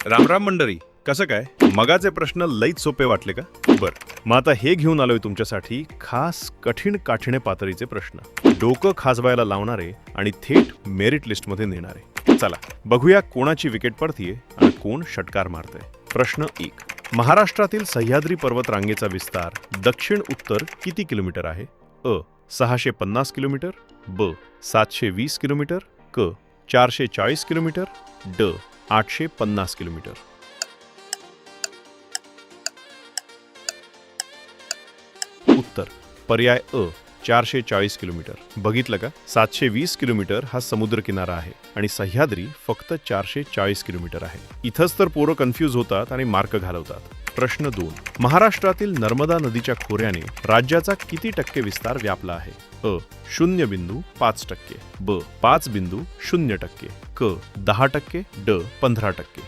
रामराम मंडळी, कसं काय? मगाचे प्रश्न लईच सोपे वाटले का? बर, मग आता हे घेऊन आलोय तुमच्यासाठी खास कठीण काठिण्य पातळीचे प्रश्न, डोकं खाजवायला लावणारे आणि थेट मेरिट लिस्टमध्ये नेणारे. चला बघूया कोणाची विकेट पडतीये आणि कोण षटकार मारतंय. प्रश्न 1. महाराष्ट्रातील सह्याद्री पर्वत रांगेचा विस्तार दक्षिण उत्तर किती किलोमीटर आहे? अ. 650 किलोमीटर, ब. 720 किलोमीटर, क. 440 किलोमीटर, ड. 850 किलोमीटर. उत्तर पर्याय अ. 440 किलोमीटर. बघितलं का? 720 किलोमीटर हा समुद्र किनारा आहे आणि सह्याद्री फक्त 440 किलोमीटर आहे. इथंच तर पोरं कन्फ्यूज होतात आणि मार्क घालवतात. प्रश्न 2. महाराष्ट्रातील नर्मदा नदीच्या खोऱ्याने राज्याचा किती टक्के विस्तार व्यापला आहे? अ. 0.5%, ब. 5.0%, क. 10%, ड. 15%.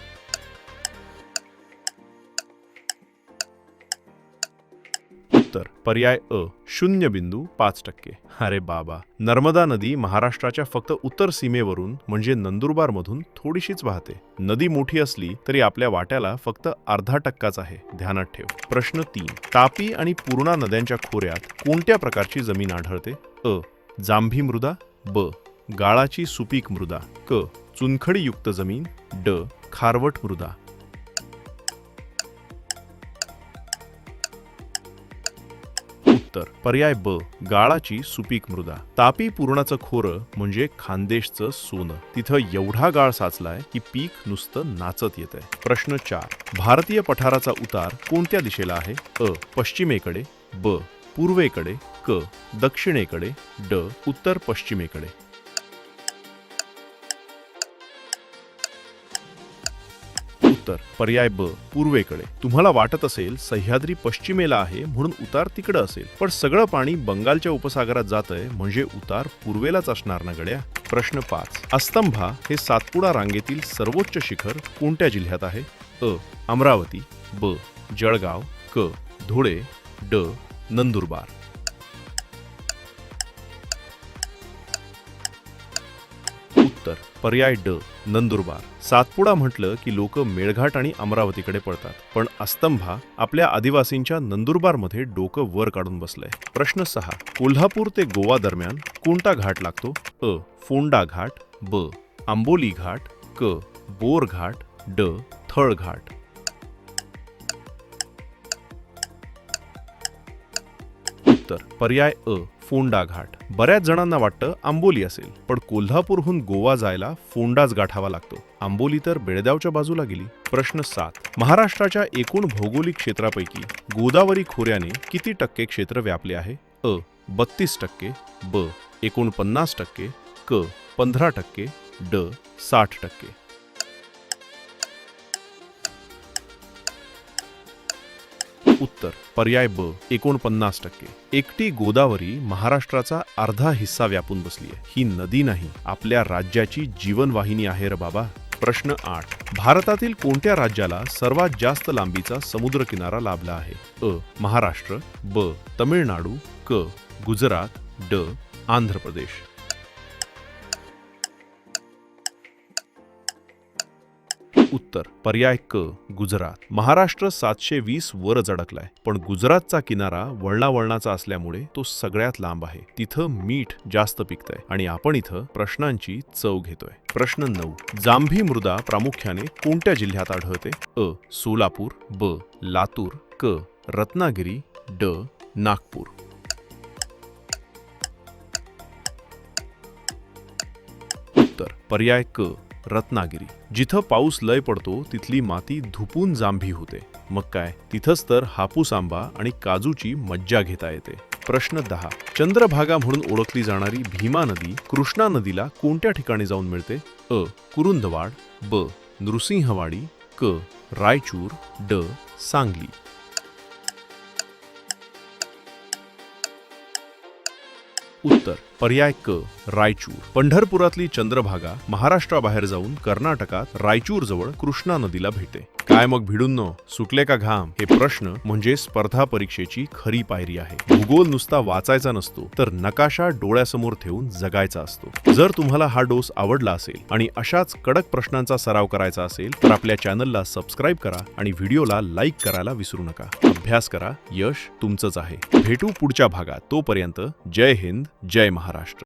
उत्तर पर्याय अ. 0.5%. अरे बाबा, नर्मदा नदी महाराष्ट्राच्या फक्त उत्तर सीमेवरून म्हणजे नंदुरबार मधून थोडीशीच वाहते. नदी मोठी असली तरी आपल्या वाट्याला फक्त 0.5%च आहे, ध्यानात ठेव. प्रश्न 3. तापी आणि पूर्णा नद्यांच्या खोऱ्यात कोणत्या प्रकारची जमीन आढळते? अ. जांभी मृदा, ब. गाळाची सुपीक मृदा, क. चुनखडीयुक्त जमीन, ड. खारवट मृदा. उत्तर पर्याय ब. गाळाची सुपीक मृदा. तापी पूर्णाचं खोरं म्हणजे खानदेशचं सोनं. तिथं एवढा गाळ साचलाय की पीक नुसतं नाचत येतंय. प्रश्न 4. भारतीय पठाराचा उतार कोणत्या दिशेला आहे? अ. पश्चिमेकडे, ब. पूर्वेकडे, क. दक्षिणेकडे, ड. उत्तर पश्चिमेकडे. उत्तर पर्याय ब. पूर्वेकडे. तुम्हाला वाटत असेल सह्याद्री पश्चिमेला आहे म्हणून उतार तिकडं असेल, पण सगळं पाणी बंगालच्या उपसागरात जातंय म्हणजे उतार पूर्वेलाच असणार ना गड्या. प्रश्न 5. अस्तंभा हे सातपुडा रांगेतील सर्वोच्च शिखर कोणत्या जिल्ह्यात आहे? अ. अमरावती, ब. जळगाव, क. धुळे, ड. नंदुरबार. उत्तर पर्याय ड. नंदुरबार. सातपुडा म्हटलं की लोक मेळघाट आणि अमरावतीकडे पळतात, पण अस्तंभा आपल्या आदिवासींच्या नंदुरबारमध्ये डोकं वर काढून बसलंय. प्रश्न 6. कोल्हापूर ते गोवा दरम्यान कोणता घाट लागतो? अ. फोंडा घाट, ब. आंबोली घाट, क. बोर घाट, ड. थळ घाट. उत्तर पर्याय अ. फोंडा घाट. बऱ्याच जणांना वाटतं आंबोली असेल, पण कोल्हापूरहून गोवा जायला फोंडाच गाठावा लागतो. आंबोली तर बेळगावच्या बाजूला गेली. प्रश्न 7. महाराष्ट्राच्या एकूण भौगोलिक क्षेत्रापैकी गोदावरी खोऱ्याने किती टक्के क्षेत्र व्यापले आहे? अ. 32%, ब. 49%, क. 15%, ड. 60%. उत्तर पर्याय ब. 49%. एकटी गोदावरी महाराष्ट्राचा अर्धा हिस्सा व्यापून बसली आहे. ही नदी नाही, आपल्या राज्याची जीवनवाहिनी आहे रे बाबा. प्रश्न 8. भारतातील कोणत्या राज्याला सर्वात जास्त लांबीचा समुद्र किनारा लाभला आहे? अ. महाराष्ट्र, ब. तमिळनाडू, क. गुजरात, ड. आंध्र प्रदेश. उत्तर पर्याय क. गुजरात. महाराष्ट्र 720 वरच अडकलाय, पण गुजरातचा किनारा वळणावळणाचा असल्यामुळे तो सगळ्यात लांब आहे. तिथं मीठ जास्त पिकतंय आणि आपण इथं प्रश्नांची चव घेतोय. प्रश्न 9. जांभी मृदा प्रामुख्याने कोणत्या जिल्ह्यात आढळते? अ. सोलापूर, ब. लातूर, क. रत्नागिरी, ड. नागपूर. उत्तर पर्याय क. रत्नागिरी. जिथं पाऊस लय पडतो तिथली माती धुपून जांभी होते. मग काय, तिथंच तर हापूस आंबा आणि काजूची मज्जा घेता येते. प्रश्न 10. चंद्रभागा म्हणून ओळखली जाणारी भीमा नदी कृष्णा नदीला कोणत्या ठिकाणी जाऊन मिळते? अ. कुरुंदवाड, ब. नृसिंहवाडी, क. रायचूर, ड. सांगली. उत्तर उत्तर पर्याय क रायचूर. पंढरपुरातली चंद्रभागा महाराष्ट्राबाहेर जाऊन कर्नाटकात रायचूर जवळ कृष्णा नदीला भेटते. काय मग भिडूंनो, सुटले का घाम? हे प्रश्न म्हणजे स्पर्धा परीक्षेची खरी पायरी आहे. भूगोल नुसता वाचायचा नसतो, तर नकाशा डोळ्यासमोर ठेवून जगायचा असतो. जर तुम्हाला हा डोस आवडला असेल आणि अशाच कडक प्रश्नांचा सराव करायचा असेल तर आपल्या चॅनलला सबस्क्राईब करा आणि व्हिडिओला लाईक करायला विसरू नका. अभ्यास करा, यश तुमचंच आहे. भेटू पुढच्या भागात. तोपर्यंत जय हिंद, जय महाराष्ट्र.